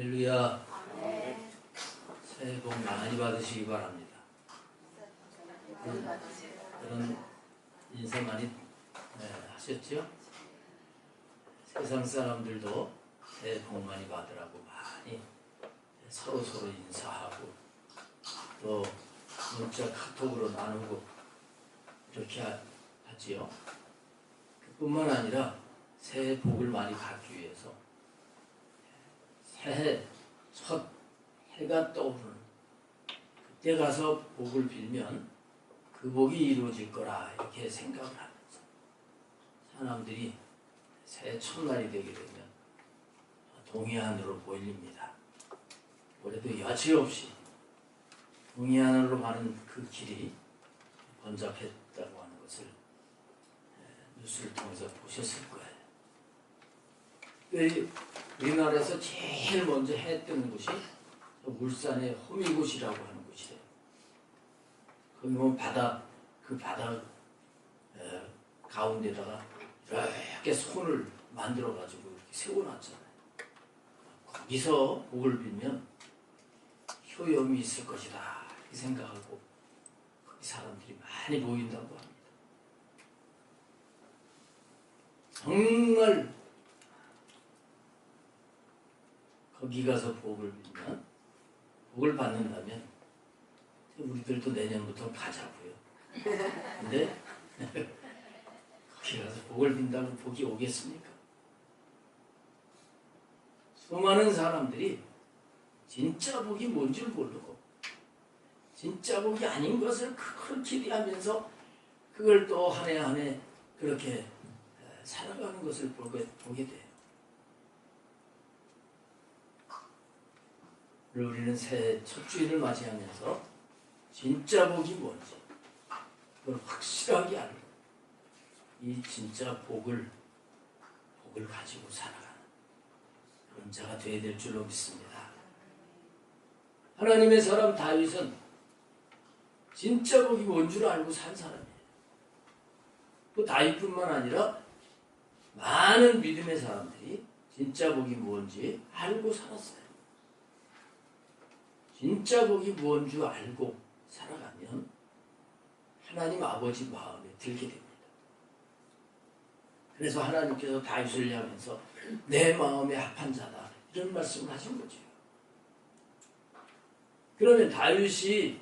할렐루야. 새해 복 많이 받으시기 바랍니다. 그런 인사 많이 하셨죠? 세상 사람들도 새해 복 많이 받으라고 많이 서로 인사하고 또 문자 카톡으로 나누고 이렇게 하지요. 그뿐만 아니라 새해 복을 많이 받기 위해서 새해 첫 해가 떠오르는 그때 가서 복을 빌면 그 복이 이루어질 거라 이렇게 생각을 하면서 사람들이 새해 첫날이 되게 되면 동해안으로 몰립니다. 올해도 여지없이 동해안으로 가는 그 길이 번잡했다고 하는 것을 뉴스를 통해서 보셨을 거예요. 우리나라에서 제일 먼저 해 뜨는 곳이 울산의 호미곶이라고 하는 곳이에요. 거기 보면 그 바다 가운데다가 이렇게 손을 만들어가지고 이렇게 세워놨잖아요. 거기서 복을 빌면 효염이 있을 것이다 이렇게 생각하고 거기 사람들이 많이 모인다고 합니다. 정말 거기 가서 복을 빌면 복을 받는다면 우리들도 내년부터 가자고요. 근데 거기 가서 복을 빈다고 복이 오겠습니까? 수많은 사람들이 진짜 복이 뭔 줄 모르고 진짜 복이 아닌 것을 그걸 기대하면서 그걸 또 한 해 한 해 그렇게 살아가는 것을 보게 돼요. 우리는 새해 첫 주일을 맞이하면서 진짜 복이 뭔지 그걸 확실하게 알고 이 진짜 복을 가지고 살아가는 그런 자가 되어야 될 줄로 믿습니다. 하나님의 사람 다윗은 진짜 복이 뭔 줄 알고 산 사람이에요. 그 다윗뿐만 아니라 많은 믿음의 사람들이 진짜 복이 뭔지 알고 살았어요. 진짜 복이 뭔 줄 알고 살아가면 하나님 아버지 마음에 들게 됩니다. 그래서 하나님께서 다윗을 향해서 내 마음에 합한 자다 이런 말씀을 하신 거죠. 그러면 다윗이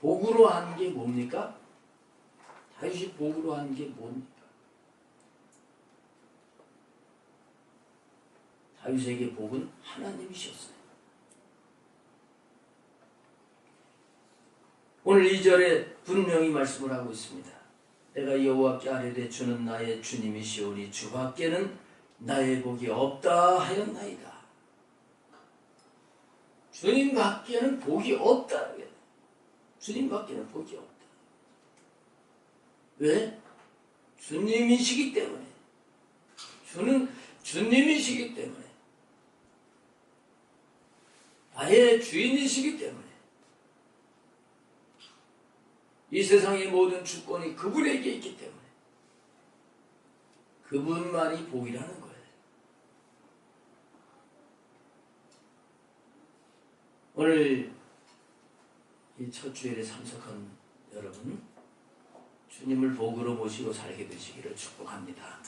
복으로 한 게 뭡니까? 다윗이 복으로 한 게 뭡니까? 다윗에게 복은 하나님이셨어요. 오늘 2절에 분명히 말씀을 하고 있습니다. 내가 여호와께 아뢰되 주는 나의 주님이시오니 주밖에는 나의 복이 없다 하였나이다. 주님밖에는 복이 없다. 주님밖에는 복이 없다. 왜? 주님이시기 때문에. 주는 주님이시기 때문에. 나의 주인이시기 때문에. 이 세상의 모든 주권이 그분에게 있기 때문에 그분만이 복이라는 거예요. 오늘 이 첫 주일에 참석한 여러분 주님을 복으로 모시고 살게 되시기를 축복합니다.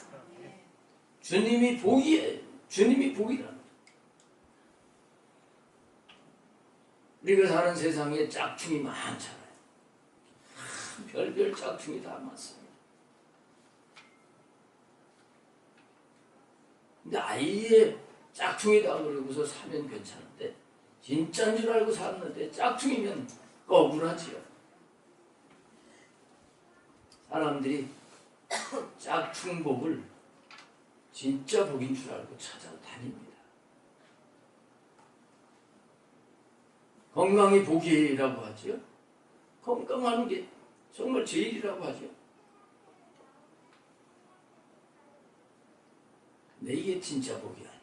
주님이 복이에요. 주님이 복이라는 거예요. 우리가 사는 세상에 짝퉁이 많잖아요. 별별 짝퉁이 다 많습니다. 근데 아예 짝퉁이다 그러고서 사면 괜찮은데 진짜인 줄 알고 샀는데 짝퉁이면 억울하지요. 사람들이 짝퉁복을 진짜 복인 줄 알고 찾아다닙니다. 건강이 복이라고 하지요. 건강하는 게 정말 제일이라고 하죠. 근데 이게 진짜 복이 아니에요.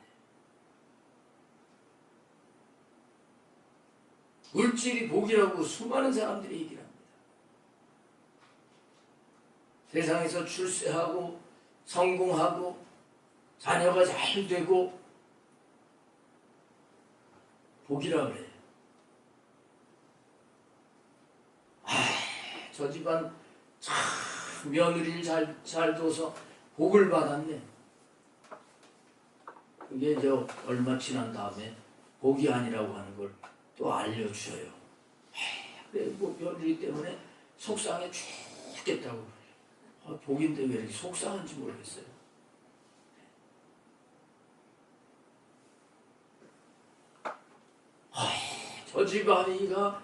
물질이 복이라고 수많은 사람들이 얘기를 합니다. 세상에서 출세하고 성공하고 자녀가 잘 되고 복이라 그래요. 저 집안 참 며느리를 잘 둬서 복을 받았네. 그게 이제 얼마 지난 다음에 복이 아니라고 하는 걸 또 알려주셔요. 그래, 뭐 며느리 때문에 속상해 죽겠다고. 복인데 왜 이렇게 속상한지 모르겠어요. 저 집안이가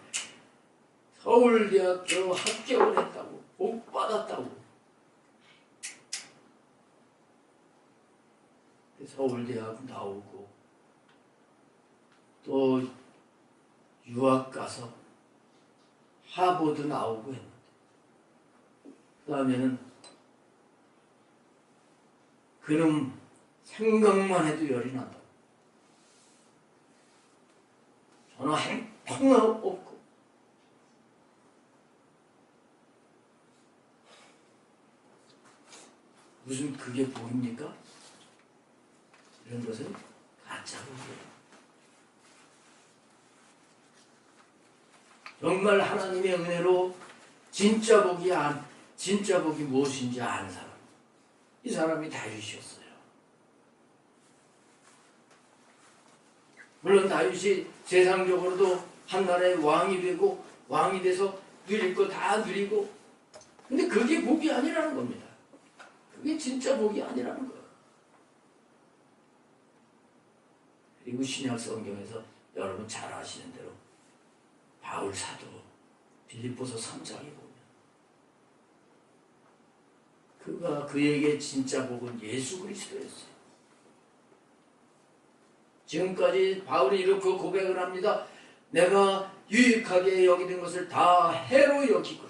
서울대학교 합격을 했다고, 복 받았다고. 서울대학 나오고 또 유학 가서 하버드 나오고 했는데, 그 다음에는 그놈 생각만 해도 열이 난다. 전화 행통 없고, 무슨 그게 복입니까? 이런 것은 가짜 복이에요. 정말 하나님의 은혜로 진짜 복이 무엇인지 아는 사람, 이 사람이 다윗이었어요. 물론 다윗이 세상적으로도 한 나라의 왕이 되고, 왕이 돼서 누릴 거 다 누리고, 근데 그게 복이 아니라는 겁니다. 그게 진짜 복이 아니라는 거예요. 그리고 신약 성경에서 여러분 잘 아시는 대로 바울 사도 빌립보서 3장에 보면 그에게 진짜 복은 예수 그리스도였어요. 지금까지 바울이 이렇게 고백을 합니다. 내가 유익하게 여기는 것을 다 해로 여기고,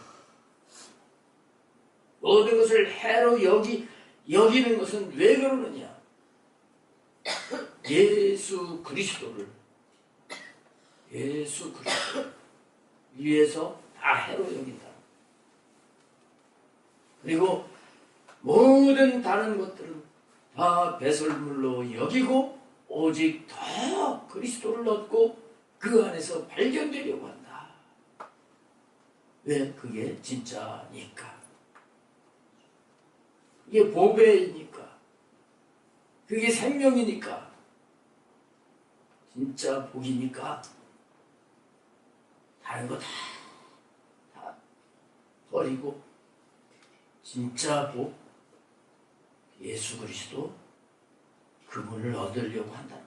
모든 것을 해로 여기는 것은 왜 그러느냐? 예수 그리스도를 위해서 다 해로 여긴다. 그리고 모든 다른 것들은 다 배설물로 여기고 오직 더 그리스도를 얻고 그 안에서 발견되려고 한다. 왜? 그게 진짜니까. 이게 보배이니까. 그게 생명이니까. 진짜 복이니까 다른 거 다 버리고 진짜 복, 예수 그리스도, 그분을 얻으려고 한다는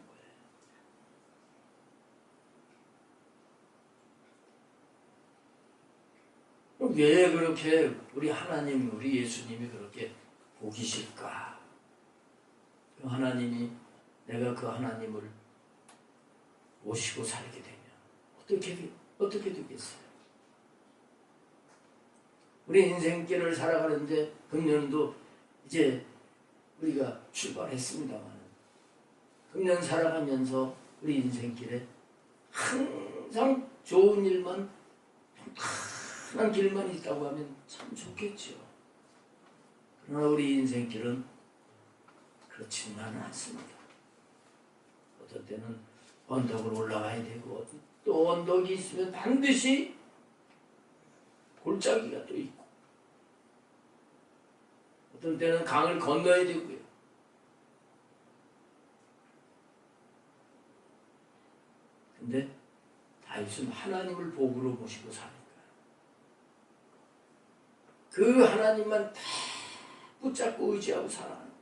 거예요. 왜 그렇게 우리 하나님, 우리 예수님이 그렇게 복이실까? 그 하나님이, 내가 그 하나님을 모시고 살게 되면 어떻게 되겠어요? 우리 인생길을 살아가는데 금년도 이제 우리가 출발했습니다만, 금년 살아가면서 우리 인생길에 항상 좋은 일만, 평탄한 길만 있다고 하면 참 좋겠죠. 그러나 우리 인생길은 그렇지만은 않습니다. 어떤 때는 언덕을 올라가야 되고, 또 언덕이 있으면 반드시 골짜기가 또 있고, 어떤 때는 강을 건너야 되고요. 근데 다윗은 하나님을 복으로 모시고 사니까 그 하나님만 다 붙잡고 의지하고 살아가는 거지.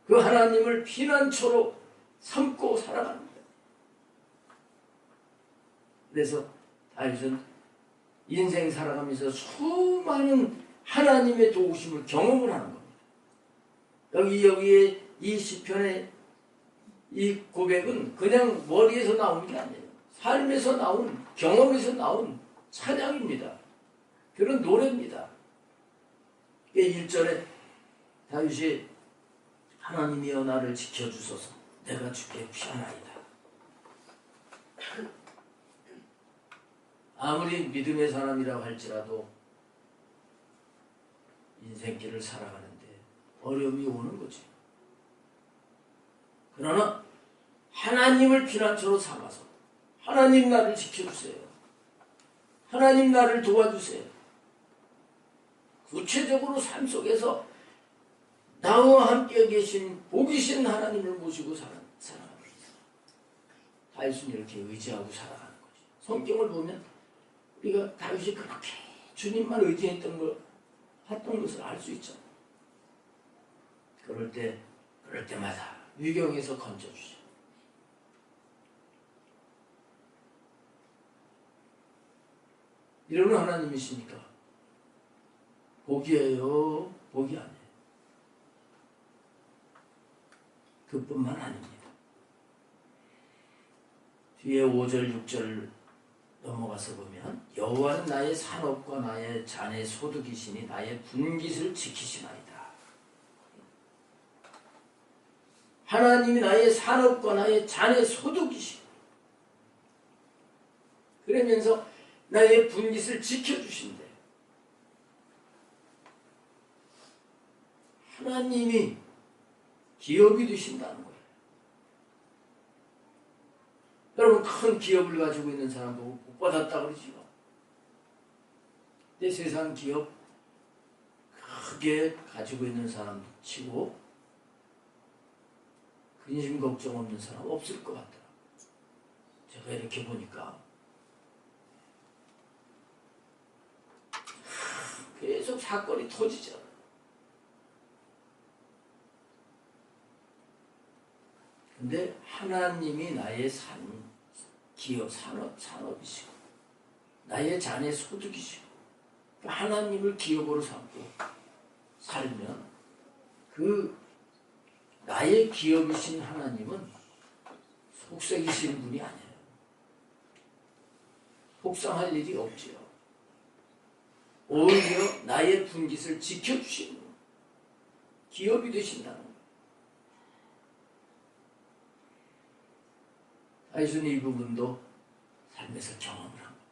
그 하나님을 피난처로 삼고 살아가는 거예요. 그래서 다윗은 인생 살아가면서 수많은 하나님의 도우심을 경험을 하는 겁니다. 여기에 이 시편의 이 고백은 그냥 머리에서 나오는 게 아니에요. 삶에서 나온, 경험에서 나온 찬양입니다. 그런 노래입니다. 1절에 다윗이 하나님이여 나를 지켜주소서, 내가 주께 피하나이다. 아무리 믿음의 사람이라고 할지라도 인생길을 살아가는데 어려움이 오는 거지. 그러나 하나님을 피난처로 삼아서 하나님 나를 지켜주세요. 하나님 나를 도와주세요. 구체적으로 삶 속에서 나와 함께 계신 복이신 하나님을 모시고 살아가는 거죠. 다윗은 이렇게 의지하고 살아가는 거죠. 성경을 보면 우리가 다윗이 그렇게 주님만 의지했던 것을 알 수 있잖아요. 그럴 때마다 위경에서 건져주죠. 이러는 하나님이시니까 복이에요, 복이 아니에요. 그뿐만 아닙니다. 뒤에 5절, 6절 넘어가서 보면 여호와는 나의 산업과 나의 잔의 소득이시니 나의 분깃을 지키시나이다. 하나님이 나의 산업과 나의 잔의 소득이시니 그러면서 나의 분깃을 지켜주신대. 하나님이 기업이 되신다는 거예요. 여러분 큰 기업을 가지고 있는 사람도 복 받았다 그러지요. 내 세상 기업 크게 가지고 있는 사람도 치고 근심 걱정 없는 사람 없을 것 같더라고요. 제가 이렇게 보니까 계속 사건이 터지잖아요. 근데 하나님이 나의 산업이시고 나의 잔의 소득이시고 하나님을 기업으로 삼고 살면 그 나의 기업이신 하나님은 속삭이시는 분이 아니에요. 속상할 일이 없지요. 오히려 나의 분깃을 지켜주시는 분, 기업이 되신다는 거예요. 다윗은 이 부분도 삶에서 경험을 합니다.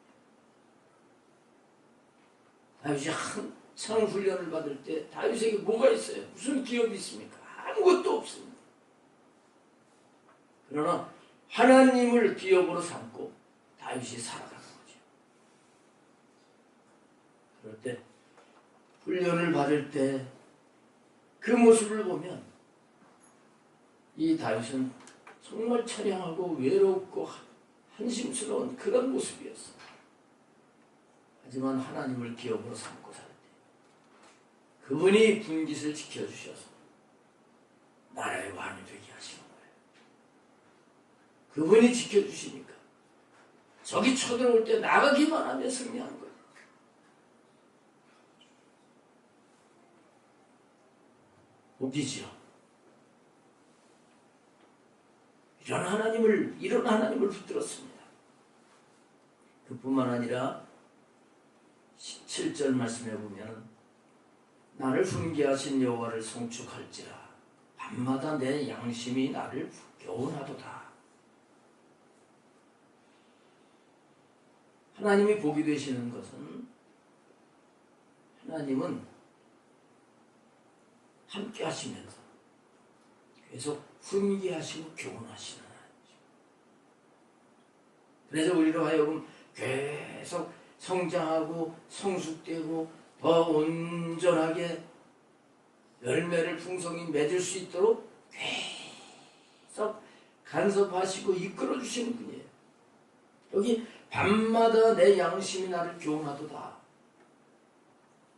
다윗이 한창 훈련을 받을 때 다윗에게 뭐가 있어요? 무슨 기업이 있습니까? 아무것도 없습니다. 그러나 하나님을 기업으로 삼고 다윗이 살아가는 거죠. 그럴 때 훈련을 받을 때 그 모습을 보면 이 다윗은 정말 처량하고 외롭고 한심스러운 그런 모습이었어요. 하지만 하나님을 기업으로 삼고 살 때 그분이 분깃을 지켜주셔서 나라의 왕이 되게 하시는 거예요. 그분이 지켜주시니까 적이 쳐들어올 때 나가기만 하면 승리하는 거예요. 복이지요. 이런 하나님을 붙들었습니다. 그뿐만 아니라 17절 말씀해 보면 나를 훈계하신 여호와를 송축할지라 밤마다 내 양심이 나를 교훈하도다. 하나님이 복이 되시는 것은 하나님은 함께 하시면서 계속 훈계하시고 교훈하시는 하나님이죠. 그래서 우리로 하여금 계속 성장하고 성숙되고 더 온전하게 열매를 풍성히 맺을 수 있도록 계속 간섭하시고 이끌어 주시는 분이에요. 여기 밤마다 내 양심이 나를 교훈하도다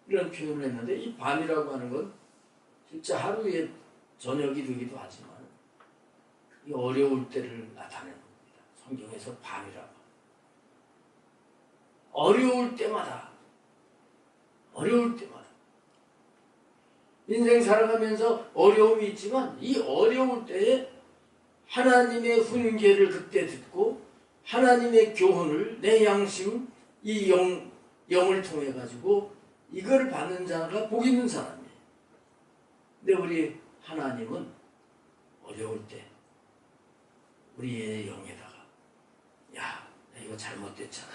이런 표현을 했는데 이 밤이라고 하는 건 진짜 하루의 저녁이 되기도 하지만 이 어려울 때를 나타내는 겁니다. 성경에서 밤이라고. 어려울 때마다 인생 살아가면서 어려움이 있지만 이 어려울 때에 하나님의 훈계를 그때 듣고 하나님의 교훈을 내 양심 이 영을 통해 가지고 이걸 받는 자가 복 있는 사람이에요. 근데 우리 하나님은 어려울 때 우리의 영에다가 야, 나 이거 잘못됐잖아.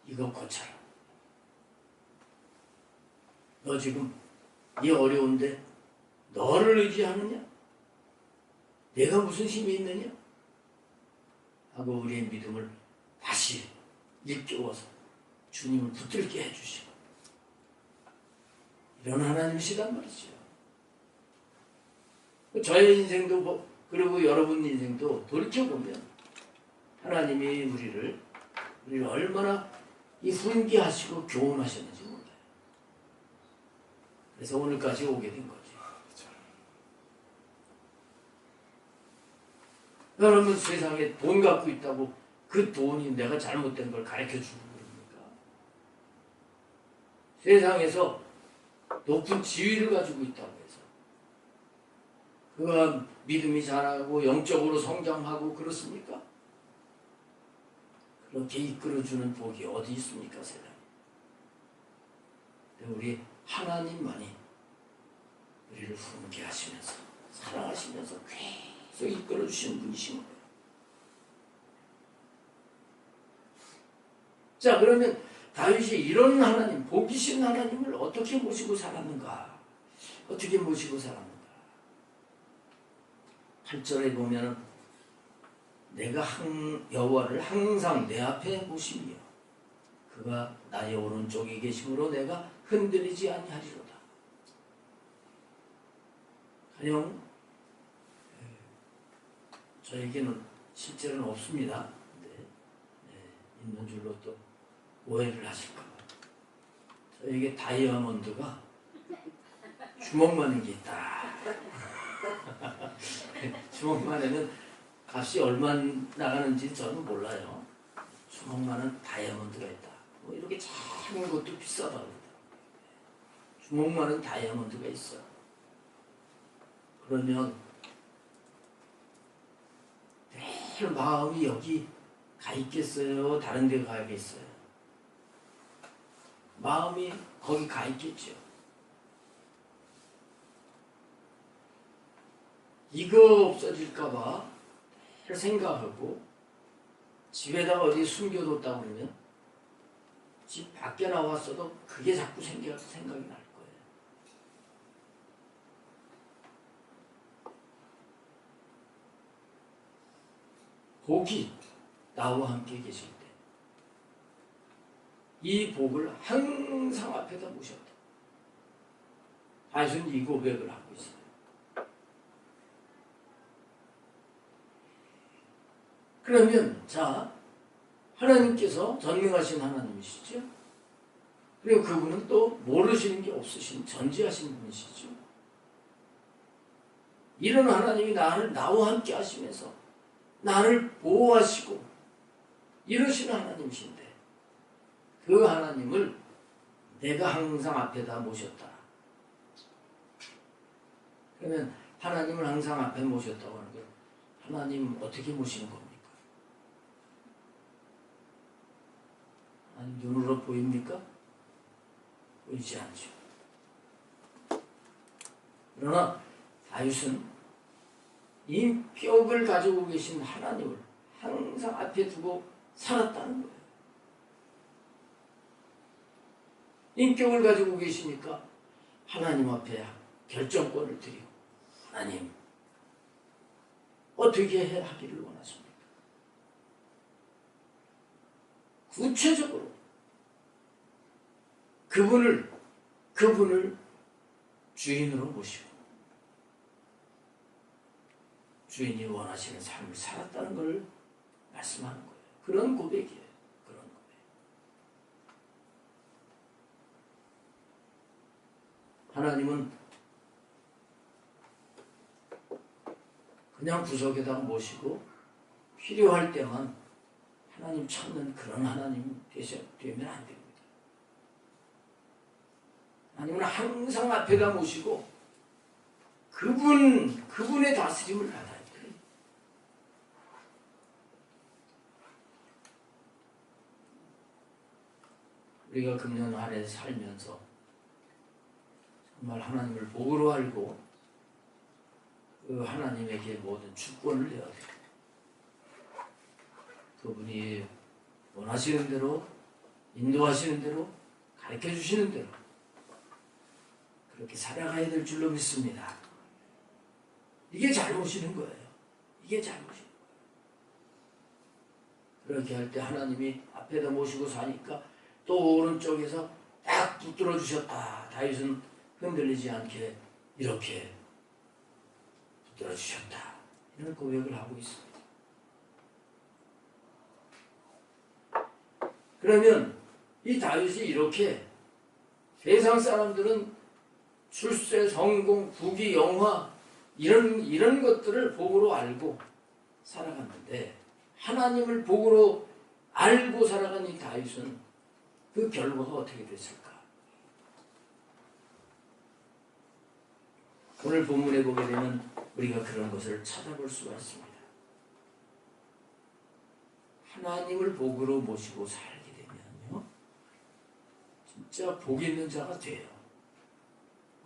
이거 고쳐라. 너 지금 이 어려운데 너를 의지하느냐? 내가 무슨 힘이 있느냐? 하고 우리의 믿음을 다시 일깨워서 주님을 붙들게 해주시고 이런 하나님이시단 말이죠. 저의 인생도 그리고 여러분 인생도 돌이켜보면 하나님이 우리를 얼마나 훈계하시고 교훈하셨는지 몰라요. 그래서 오늘까지 오게 된 거죠. 여러분 세상에 돈 갖고 있다고 그 돈이 내가 잘못된 걸 가르쳐주는 겁니까? 세상에서 높은 지위를 가지고 있다고 해서 그가 믿음이 자라고 영적으로 성장하고 그렇습니까? 그렇게 이끌어주는 복이 어디 있습니까? 세상에. 우리 하나님만이 우리를 훈계하시면서 사랑하시면서 계속 이끌어주시는 분이신 거예요. 자, 그러면 다윗이 이런 하나님, 복이신 하나님을 어떻게 모시고 살았는가? 어떻게 모시고 살았는가? 8절에 보면 내가 여호와를 항상 내 앞에 모시며 그가 나의 오른쪽에 계심으로 내가 흔들리지 아니하리로다. 가령 저에게는 실제로는 없습니다. 있는 줄로 또 오해를 하실까 봐. 저에게 다이아몬드가 주먹만한 게 있다. 주먹만에는 값이 얼마 나가는지 저는 몰라요. 주먹만한 다이아몬드가 있다. 뭐 이렇게 작은 것도 비싸다고 합니다. 주먹만한 다이아몬드가 있어. 그러면 늘 마음이 여기 가 있겠어요? 다른 데 가야겠어요? 마음이 거기 가 있겠죠. 이거 없어질까봐 생각하고 집에다가 어디 숨겨뒀다 그러면 집 밖에 나왔어도 그게 자꾸 생각이 날 거예요. 복이 나와 함께 계실 때 이 복을 항상 앞에다 모셨다. 다윗은 이 고백을 하고 있어요. 그러면 자, 하나님께서 전능하신 하나님이시죠. 그리고 그분은 또 모르시는 게 없으신 전지하신 분이시죠. 이런 하나님이 나와 함께 하시면서 나를 보호하시고 이러시는 하나님이신데 그 하나님을 내가 항상 앞에다 모셨다. 그러면 하나님을 항상 앞에 모셨다고 하는 게 하나님 어떻게 모시는 겁니까? 아니, 눈으로 보입니까? 보이지 않죠. 그러나 다윗은 인격을 가지고 계신 하나님을 항상 앞에 두고 살았다는 거예요. 인격을 가지고 계시니까 하나님 앞에 결정권을 드리고 하나님 어떻게 하기를 원하십니까? 구체적으로 그분을 주인으로 모시고 주인이 원하시는 삶을 살았다는 걸 말씀하는 거예요. 그런 고백이에요. 그런 고백. 하나님은 그냥 구석에다가 모시고 필요할 때만 하나님 찾는 그런 하나님 되면 안 됩니다. 하나님은 항상 앞에다 모시고 그분의 다스림을 받아야 돼요. 우리가 금년 안에 살면서 정말 하나님을 복으로 알고 그 하나님에게 모든 주권을 내야 돼요. 그분이 원하시는 대로 인도하시는 대로 가르쳐 주시는 대로 그렇게 살아가야 될 줄로 믿습니다. 이게 잘 모시는 거예요. 이게 잘 모시는 거예요. 그렇게 할 때 하나님이 앞에다 모시고 사니까 또 오른쪽에서 딱 붙들어 주셨다. 다윗은 흔들리지 않게 이렇게 붙들어 주셨다. 이런 고백을 하고 있습니다. 그러면 이 다윗이 이렇게 세상 사람들은 출세, 성공, 부귀, 영화 이런 것들을 복으로 알고 살아갔는데 하나님을 복으로 알고 살아간 이 다윗은 그 결과가 어떻게 됐을까? 오늘 본문에 보게 되면 우리가 그런 것을 찾아볼 수가 있습니다. 하나님을 복으로 모시고 살게 되면요, 진짜 복 있는 자가 돼요.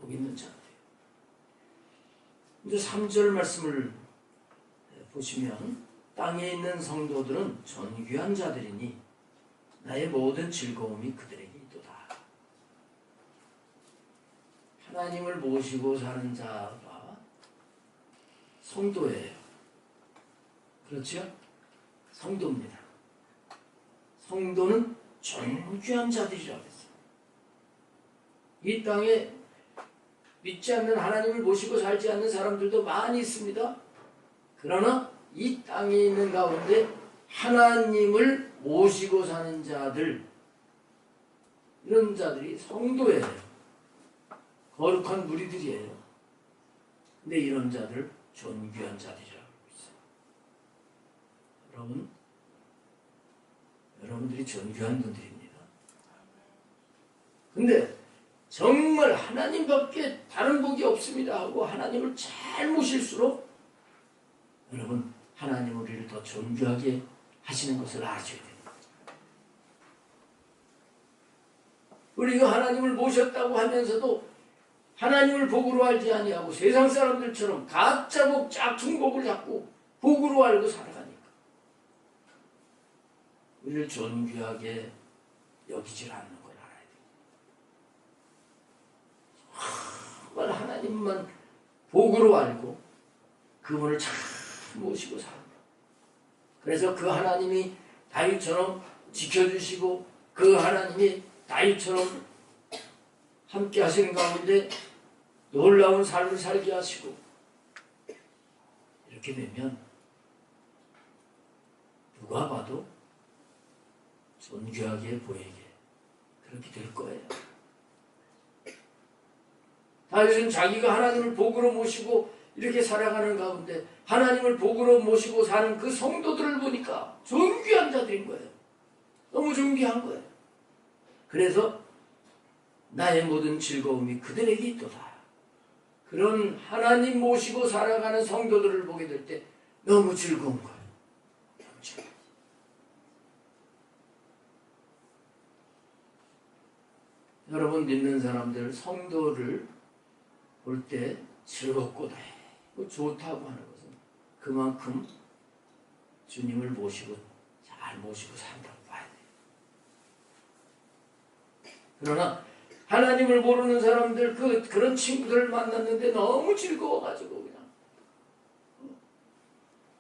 복 있는 자가 돼요. 이제 3절 말씀을 보시면 땅에 있는 성도들은 존귀한 자들이니 나의 모든 즐거움이 그들에게 있도다. 하나님을 모시고 사는 자가 성도예요. 그렇죠? 성도입니다. 성도는 존귀한 자들이라고 했어요. 이 땅에 믿지 않는 하나님을 모시고 살지 않는 사람들도 많이 있습니다. 그러나 이 땅에 있는 가운데 하나님을 모시고 사는 자들, 이런 자들이 성도예요. 거룩한 무리들이에요. 근데 이런 자들 존귀한 자들이라고 하고 있어요. 여러분들이 존귀한 분들입니다. 근데 정말 하나님밖에 다른 복이 없습니다 하고 하나님을 잘 모실수록 여러분 하나님 우리를 더 존귀하게 하시는 것을 아셔야 됩니다. 우리가 하나님을 모셨다고 하면서도 하나님을 복으로 알지 아니하고 세상 사람들처럼 가짜 복, 짝퉁 복을 잡고 복으로 알고 살아가니까 우리를 존귀하게 여기질 않는 걸 알아야 돼요. 정말 하나님만 복으로 알고 그분을 잘 모시고 살아요. 그래서 그 하나님이 다윗처럼 지켜주시고 그 하나님이 다윗처럼 함께 하시는 가운데 놀라운 삶을 살게 하시고 이렇게 되면 누가 봐도 존귀하게 보이게 그렇게 될 거예요. 다윗은 자기가 하나님을 복으로 모시고 이렇게 살아가는 가운데 하나님을 복으로 모시고 사는 그 성도들을 보니까 존귀한 자들인 거예요. 너무 존귀한 거예요. 그래서 나의 모든 즐거움이 그들에게 있도다. 그런 하나님 모시고 살아가는 성도들을 보게 될 때 너무 즐거운 거예요. 너무 즐거워요. 여러분 믿는 사람들 성도를 볼 때 즐겁고 좋다고 하는 것은 그만큼 주님을 모시고 잘 모시고 산다고 봐야 돼요. 그러나 하나님을 모르는 사람들 그런 친구들을 만났는데 너무 즐거워가지고 그냥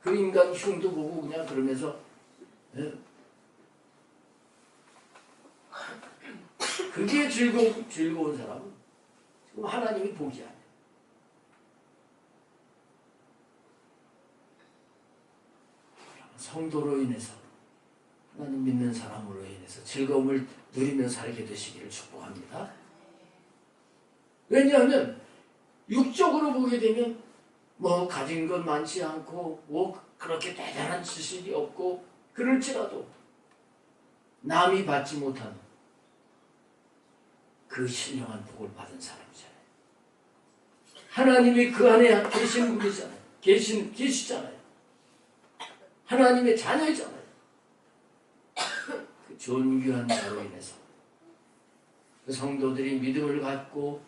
그 인간 흉도 보고 그냥 그러면서 그게 즐거운 사람은 지금 하나님이 복이 아니에요. 성도로 인해서 하나님 믿는 사람으로 인해서 즐거움을 누리며 살게 되시기를 축복합니다. 왜냐하면 육적으로 보게 되면 뭐 가진 것 많지 않고 뭐 그렇게 대단한 지식이 없고 그럴지라도 남이 받지 못한 그 신령한 복을 받은 사람이잖아요. 하나님이 그 안에 계신 분이잖아요. 계시잖아요. 하나님의 자녀이잖아요. 그 존귀한 자로 인해서 그 성도들이 믿음을 갖고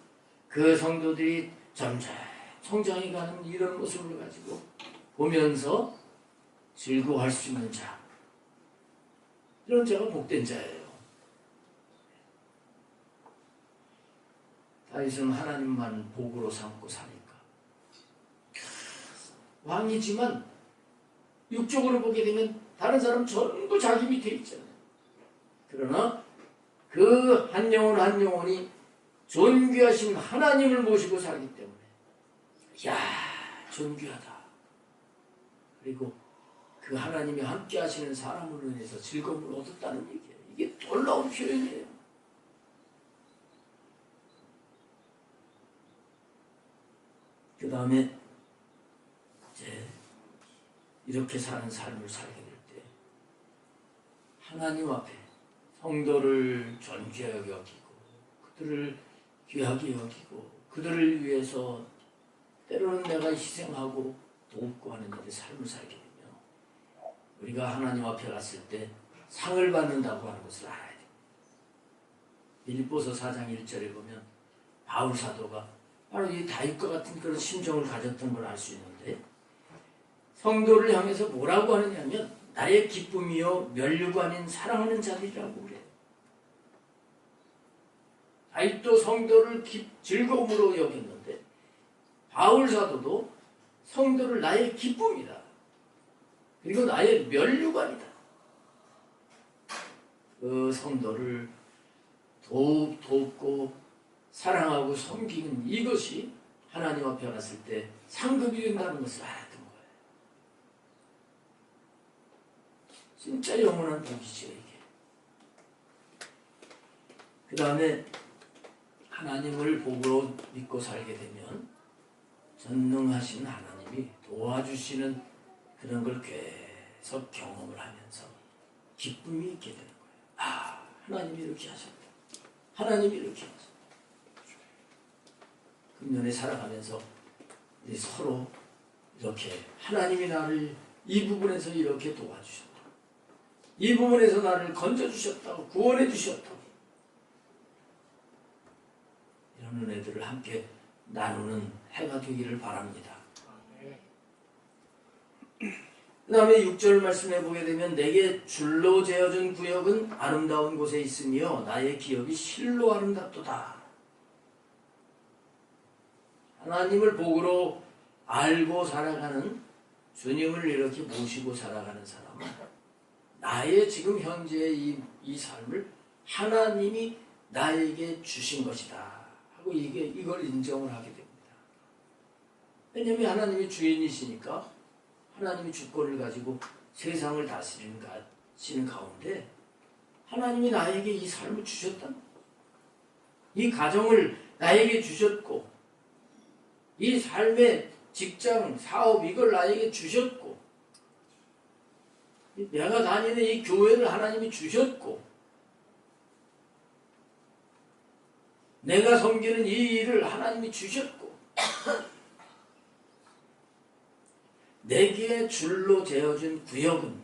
그 성도들이 점점 성장해가는 이런 모습을 가지고 보면서 즐거워할 수 있는 자, 이런 자가 복된 자예요. 다윗은 하나님만 복으로 삼고 사니까 왕이지만 육적으로 보게 되면 다른 사람 전부 자기 밑에 있잖아요. 그러나 그 한 영혼 한 영혼이 존귀하신 하나님을 모시고 살기 때문에 야 존귀하다. 그리고 그 하나님이 함께 하시는 사람으로 인해서 즐거움을 얻었다는 얘기예요. 이게 놀라운 표현이에요. 그 다음에 이제 이렇게 사는 삶을 살게 될 때 하나님 앞에 성도를 존귀하게 여기고 그들을 귀하게 여기고 그들을 위해서 때로는 내가 희생하고 돕고 하는 일의 삶을 살게 되면 우리가 하나님 앞에 갔을 때 상을 받는다고 하는 것을 알아야 됩니다. 빌립보서 4장 1절에 보면 바울 사도가 바로 이 다윗과 같은 그런 심정을 가졌던 걸 알 수 있는데 성도를 향해서 뭐라고 하느냐면 나의 기쁨이요 면류관인 사랑하는 자들이라고 그래요. 다윗도 성도를 즐거움으로 여겼는데 바울 사도도 성도를 나의 기쁨이다. 그리고 나의 면류관이다. 그 성도를 돕고 사랑하고 섬기는 이것이 하나님 앞에 갔을 때 상급이 된다는 것을 알았던 거예요. 진짜 영원한 복이죠 이게. 그 다음에 하나님을 복으로 믿고 살게 되면 전능하신 하나님이 도와주시는 그런 걸 계속 경험을 하면서 기쁨이 있게 되는 거예요. 아, 하나님이 이렇게 하셨다. 하나님이 이렇게 하셨다. 금년에 살아가면서 우리 서로 이렇게 하나님이 나를 이 부분에서 이렇게 도와주셨다. 이 부분에서 나를 건져주셨다고 구원해 주셨다고 이런 은혜들을 함께 나누는 해가 되기를 바랍니다. 그 다음에 6절 말씀해 보게 되면 내게 줄로 재어준 구역은 아름다운 곳에 있으며 나의 기업이 실로 아름답도다. 하나님을 복으로 알고 살아가는 주님을 이렇게 모시고 살아가는 사람은 나의 지금 현재의 이 삶을 하나님이 나에게 주신 것이다 하고 이걸 인정을 하게 됩니다. 왜냐하면 하나님이 주인이시니까 하나님이 주권을 가지고 세상을 다스리는 가운데 하나님이 나에게 이 삶을 주셨다. 이 가정을 나에게 주셨고 이 삶의 직장, 사업 이걸 나에게 주셨고 내가 다니는 이 교회를 하나님이 주셨고 내가 섬기는 이 일을 하나님이 주셨고 내게 줄로 재어준 구역은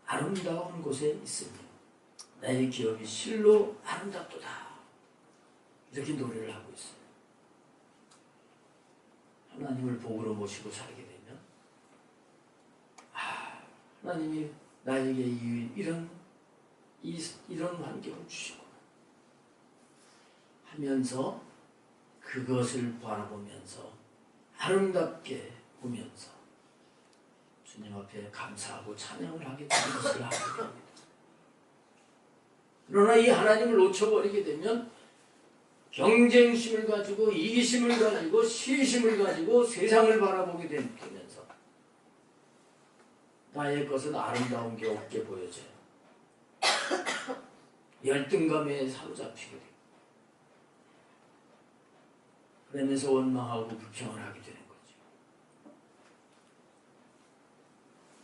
아름다운 곳에 있으며 나의 기업이 실로 아름답도다. 이렇게 노래를 하고 있어요. 하나님을 복으로 모시고 살게 되면 하나님이 나에게 이런 환경을 주시고 하면서 그것을 바라보면서 아름답게 보면서 주님 앞에 감사하고 찬양을 하게 되는 것을 하게 됩니다. 그러나 이 하나님을 놓쳐버리게 되면 경쟁심을 가지고 이기심을 가지고 시심을 가지고 세상을 바라보게 되면서 나의 것은 아름다운 게 없게 보여져요. 열등감에 사로잡히게 돼요. 그러면서 원망하고 불평을 하게 되는 거죠.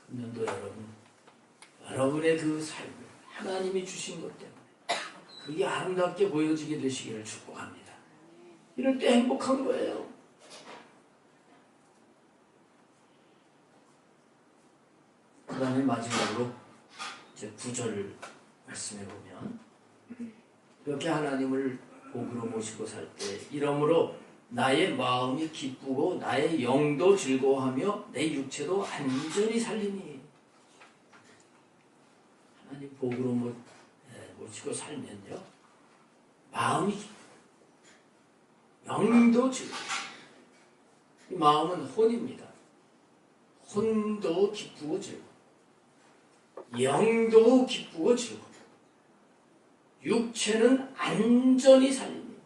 금년도 여러분의 그 삶을 하나님이 주신 것 때문에 그게 아름답게 보여지게 되시기를 축복합니다. 이럴 때 행복한 거예요. 그 다음에 마지막으로 이제 9절 말씀해 보면 이렇게 하나님을 복으로 모시고 살 때 이러므로 나의 마음이 기쁘고 나의 영도 즐거워하며 내 육체도 안전히 살리니. 하나님 복으로 모시고 살면요 마음이 기쁘고 영도 즐거워. 이 마음은 혼입니다. 혼도 기쁘고 즐겁고 영도 기쁘고 즐겁고 육체는 안전히 살립니다.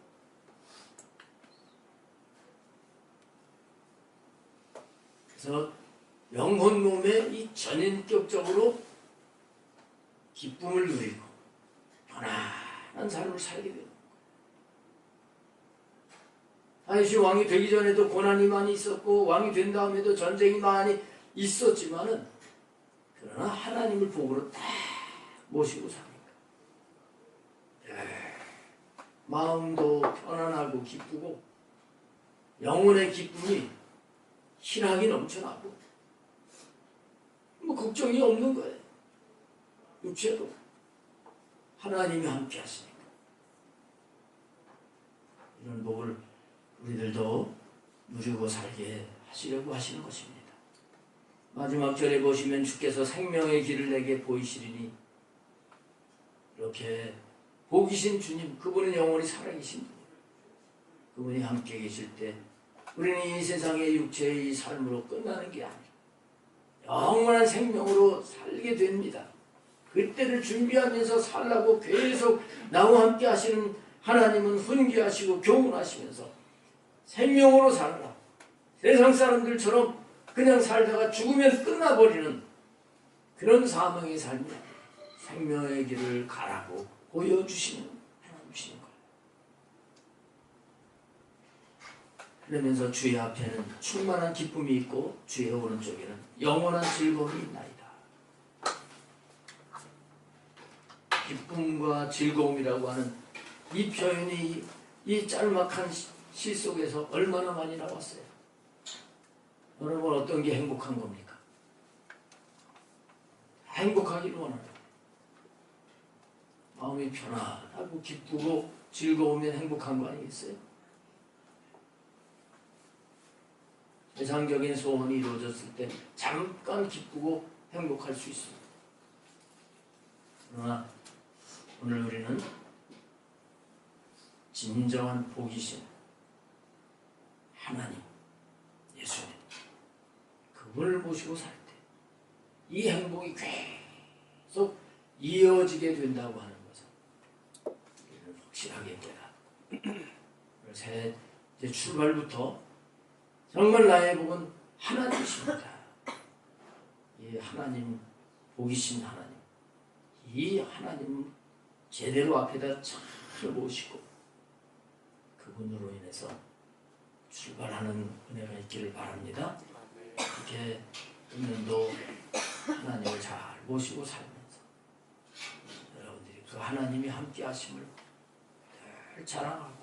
그래서 영혼 몸에 이 전인격적으로 기쁨을 누리고 편안한 삶을 살게 되는 거예요. 다윗이 왕이 되기 전에도 고난이 많이 있었고 왕이 된 다음에도 전쟁이 많이 있었지만은 그러나 하나님을 복으로 딱 모시고 삽니다. 마음도 편안하고 기쁘고 영혼의 기쁨이 희락이 넘쳐나고 뭐 걱정이 없는 거예요. 육체도 하나님이 함께 하시니까 이런 복을 우리들도 누리고 살게 하시려고 하시는 것입니다. 마지막 절에 보시면 주께서 생명의 길을 내게 보이시리니 이렇게 복이신 주님, 그분은 영원히 살아계신 분이에요. 그분이 함께 계실 때 우리는 이 세상의 육체의 이 삶으로 끝나는 게 아니라 영원한 생명으로 살게 됩니다. 그때를 준비하면서 살라고 계속 나와 함께 하시는 하나님은 훈계하시고 교훈하시면서 생명으로 살아라. 세상 사람들처럼 그냥 살다가 죽으면 끝나버리는 그런 사명의 삶이 아니라 생명의 길을 가라고 보여주시는 하나님이신 거예요. 그러면서 주의 앞에는 충만한 기쁨이 있고 주의 오른쪽에는 영원한 즐거움이 있나이다. 기쁨과 즐거움이라고 하는 이 표현이 이 짤막한 시 속에서 얼마나 많이 나왔어요. 여러분 어떤 게 행복한 겁니까? 행복하기를 원합니다. 마음이 편안하고 기쁘고 즐거우면 행복한 거 아니겠어요? 세상적인 소원이 이루어졌을 때 잠깐 기쁘고 행복할 수 있습니다. 그러나 오늘 우리는 진정한 복이신 하나님, 예수님, 그분을 모시고 살 때 이 행복이 계속 이어지게 된다고 하는 것을 우리는 확실하게 깨닫고 새 출발부터 정말 나의 복은 하나님이십니다. 이 하나님, 복이신 하나님, 이 하나님 제대로 앞에다 잘 모시고 그분으로 인해서 출발하는 은혜가 있기를 바랍니다. 이렇게 오늘도 하나님을 잘 모시고 살면서 여러분들이 그 하나님이 함께 하심을 늘 자랑하고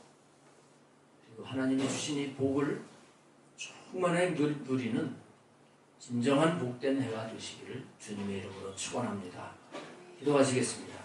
그리고 하나님이 주신 이 복을 충만하게 누리는 진정한 복된 해가 되시기를 주님의 이름으로 축원합니다. 기도하시겠습니다.